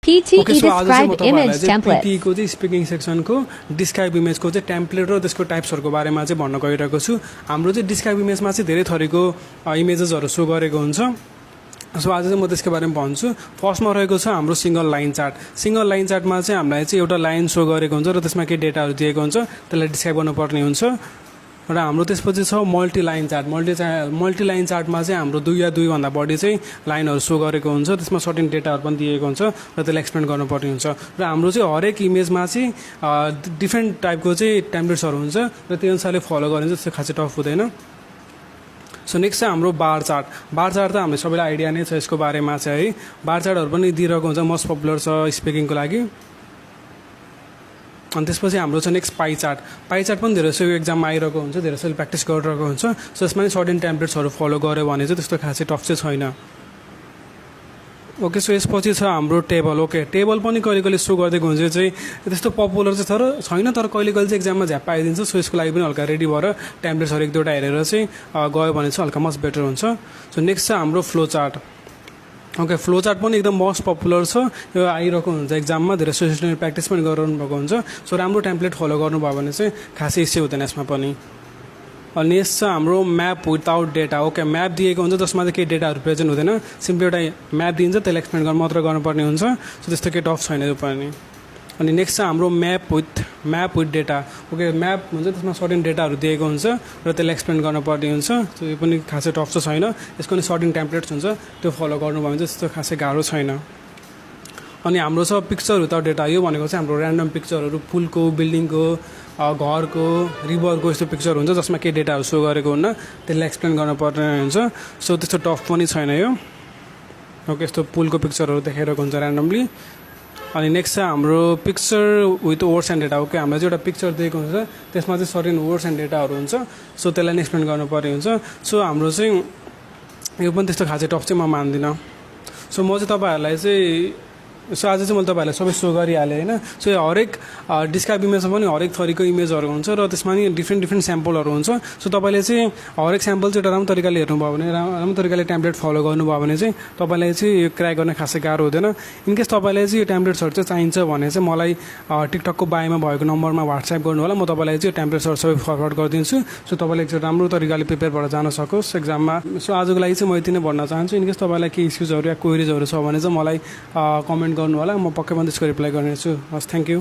PTE describe image template. PTE को चाहिँ speaking सेक्सनको describe इमेजको चाहिँ टेम्प्लेट र त्यसको टाइप्सहरूको बारेमा चाहिँ भन्न गइरहेको छु। हाम्रो चाहिँ डिस्क्राइब इमेजमा चाहिँ धेरै थरीको इमेजेसहरू सो गरेको हुन्छ। सो आज चाहिँ म त्यसको बारेमा भन्छु। फर्स्टमा रहेको छ हाम्रो single line chart. Single line चार्टमा चाहिँ हामीलाई चाहिँ एउटा लाइन सो गरेको हुन्छ र त्यसमा केही डेटाहरू दिएको हुन्छ, त्यसलाई डिस्क्राइब गर्नुपर्ने हुन्छ। र हाम्रो त्यसपछि छ multi line chart. Multi line चार्टमा चाहिँ हाम्रो 2 या 2 भन्दा बढी चाहिँ लाइनहरू सो गरेको हुन्छ, त्यसमा सर्टेन डेटाहरू पनि दिएको हुन्छ र त्यसलाई एक्सप्लेन गर्नुपर्ने हुन्छ। र हाम्रो चाहिँ हरेक इमेजमा चाहिँ डिफ्रेन्ट टाइपको चाहिँ टेम्प्लेट्सहरू हुन्छ र त्यो अनुसारले फलो गरिन्छ, त्यस्तो खासै टफ हुँदैन। सो नेक्स्ट चाहिँ हाम्रो बार चार्ट। बार चार्ट त हामीले सबैलाई आइडिया नै छ यसको बारेमा चाहिँ है। बार चार्टहरू पनि दिइरहेको हुन्छ, मोस्ट पपुलर छ स्पिकिङको लागि। अनि त्यसपछि हाम्रो छ next pie chart. Pie chart पनि धेरै जसो एक्जाममा आइरहेको हुन्छ, धेरै जसोले प्र्याक्टिस गरिरहेको हुन्छ। सो यसमा पनि सर्टेन टेम्प्लेट्सहरू फलो गऱ्यो भने चाहिँ त्यस्तो खासै टफ चाहिँ छैन। ओके, सो यसपछि छ हाम्रो टेबल। ओके, टेबल पनि कहिले कहिले सो गरिदिएको हुन्छ, चाहिँ त्यस्तो पपुलर चाहिँ छैन, तर कहिले कहिले चाहिँ एक्जाममा झ्याप्प आइदिन्छ। सो यसको लागि पनि हल्का रेडी भएर टेम्प्लेट्सहरू 1-2वटा हेरेर चाहिँ गयो भने चाहिँ हल्का मस्ट बेटर हुन्छ। सो नेक्स्ट छ हाम्रो flow chart. Okay, flow chart पनि एकदम मोस्ट पपुलर छ, यो आइरहेको हुन्छ एक्जाममा, धेरै स्टुडेन्टले प्र्याक्टिस पनि गरिरहनु भएको हुन्छ। सो राम्रो टेम्प्लेट फलो गर्नुभयो भने चाहिँ खासै इस्यु हुँदैन यसमा पनि। अनि नेक्स्ट छ हाम्रो map without data. Okay, map दिएको हुन्छ जसमा चाहिँ केही डेटाहरू प्रेजेन्ट हुँदैन, सिम्पली एउटा म्याप दिन्छ, त्यसलाई एक्सप्लेन गर्न मात्र गर्नुपर्ने हुन्छ। सो त्यस्तो केही टफ छैन यो पनि। अनि नेक्स्ट छ हाम्रो map with data. Okay, map हुन्छ त्यसमा सर्टेन डेटाहरू दिएको हुन्छ र त्यसलाई एक्सप्लेन गर्नुपर्ने हुन्छ। सो यो पनि खासै टफ चाहिँ छैन, यसको पनि सर्टेन टेम्प्लेट्स हुन्छ, त्यो फलो गर्नुभयो भने चाहिँ त्यस्तो खासै गाह्रो छैन। अनि हाम्रो छ पिक्चर विदाउट डेटा। यो भनेको चाहिँ हाम्रो ऱ्यान्डम पिक्चरहरू, फुलको, बिल्डिङको, घरको, रिभरको यस्तो पिक्चर हुन्छ जसमा केही डेटाहरू सो गरेको हुन्न, त्यसलाई एक्सप्लेन गर्नुपर्ने हुन्छ। सो त्यस्तो टफ पनि छैन यो। ओके, यस्तो पुलको पिक्चरहरू देखाइरहेको हुन्छ ऱ्यान्डमली। अनि नेक्स्ट छ हाम्रो picture with words and data. Okay, हामीलाई चाहिँ एउटा पिक्चर दिएको हुन्छ, त्यसमा चाहिँ सर्टेन वर्ड्स एन्ड डेटाहरू हुन्छ। सो त्यसलाई नै एक्सप्लेन गर्नुपर्ने हुन्छ। सो हाम्रो चाहिँ यो पनि त्यस्तो खासै टफ चाहिँ म मान्दिनँ। सो म चाहिँ तपाईँहरूलाई चाहिँ आज चाहिँ मैले तपाईँहरूलाई सबै सो गरिहालेँ होइन। सो यो हरेक डिस्क्राइब इमेजमा पनि हरेक थरीको इमेजहरू हुन्छ र त्यसमा नि डिफ्रेन्ट स्याम्पलहरू हुन्छ। सो तपाईँले चाहिँ हरेक स्याम्पल चाहिँ एउटा राम्रो तरिकाले हेर्नुभयो भने, राम्रो तरिकाले टेम्प्लेट फलो गर्नुभयो भने चाहिँ तपाईँलाई चाहिँ यो क्र्याक गर्न खासै गाह्रो हुँदैन। इनकेस तपाईँलाई चाहिँ यो टेम्प्लेट्सहरू चाहिँ चाहिन्छ भने चाहिँ मलाई टिकटकको बायोमा भएको नम्बरमा व्हाट्सएप गर्नु होला, म तपाईँलाई चाहिँ यो टेम्प्लेट्सहरू सबै फरवर्ड गरिदिन्छु। सो तपाईँले चाहिँ राम्रो तरिकाले प्रिपेयर भएर जान सकोस् एक्जाममा। सो आजको लागि चाहिँ म यति नै भन्न चाहन्छु। इनकेस तपाईँलाई केही इस्युजहरू या क्वेरिजहरू छ भने चाहिँ मलाई कमेन्ट गर्नु होला, म पक्कै पनि त्यसको रिप्लाई गर्नेछु। हस्, थ्याङ्क यू।